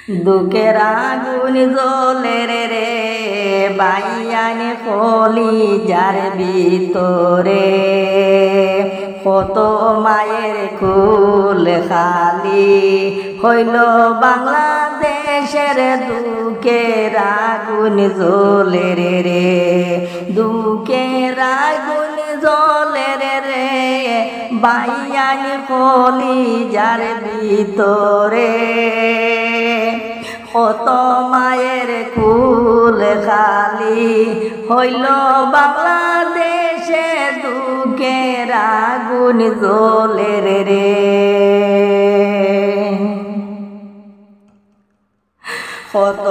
দুঃখের আগুন জ্বলে রে বাইয়ানি কলিজার ভিতরে কত মায়ের কুল খালি হইল বাংলাদেশের দুঃখের আগুন জ্বলে রে দুঃখের আগুন জ্বলে রে বাইয়ানি কলিজার ভিতরে কত মায়ের কুল খালি হইল বাংলাদেশে দুঃখের আগুন জ্বলে রে কত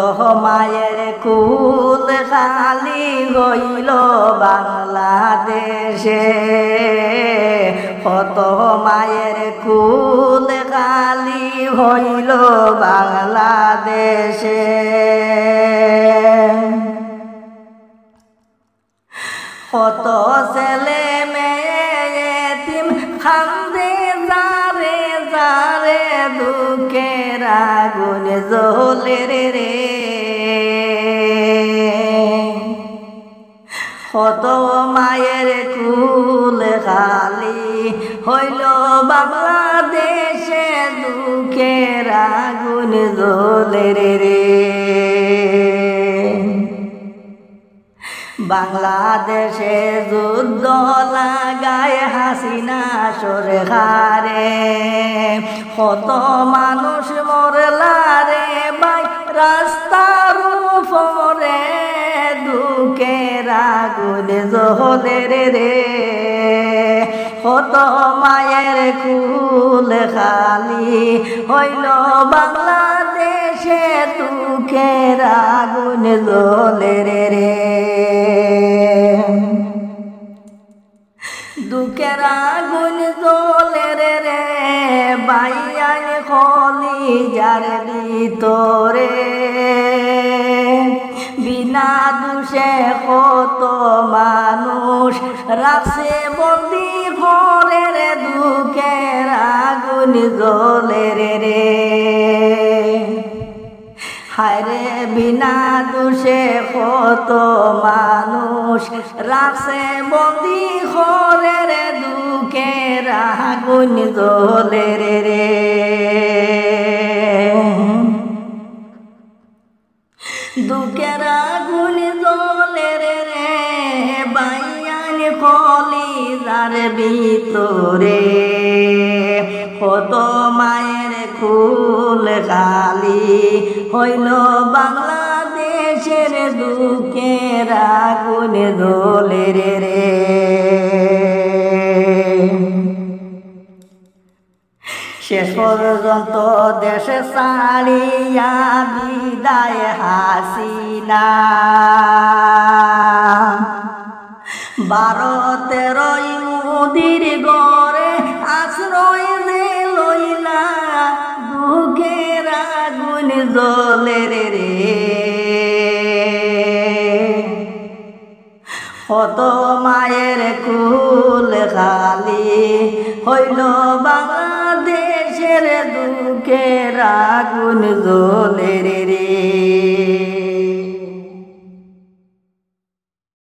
মায়ের কুল খালি হইল বাংলাদেশে কত মায়ের কুল খালি হইল বাংলাদেশে কত ছেলে মেয়ে এতিম কান্দে যারে যারে দুঃখের আগুন জ্বলে রে কত মায়ের কুল খালি হইল বাংলাদেশে দুঃখের আগুন জ্বলে রে বাংলাদেশে যুদ্ধ লাগায় হাসিনা সরকারে কত মানুষ মরলা রে বাই রাস্তার উপরে দুঃখের আগুন জ্বলে রে কত মায়ের কুল খালি হইল বাংলাদেশে দুঃখের আগুন জ্বলে রে দুঃখের আগুন জ্বলে রে বাইয়ান কলিজার ভিতরে বিনা দোষে কত মানুষ রাখছে বন্দি ঘরে রে দুঃখের আগুন জ্বলে রে হায়রে বিনা দোষে কত মানুষ রাখছে বন্দি ঘরে রে দুঃখের আগুন জ্বলে রে দুঃখের আগুন জ্বলে রে বাইয়ান কলিজার ভিতরে কত মায়ের কুল খালি হইল বাংলাদেশের দুঃখের আগুন জ্বলে রে শেষ পর্যন্ত দেশে ছাড়িয়া বিদায় হাসিনা 12-13 মুদির গড়ে আশ্রয় যে লইলা দুঃখের আগুন জ্বলে রে কত মায়ের কুল খালি হইল বাংলাদেশের দুঃখের আগুন জ্বলে রে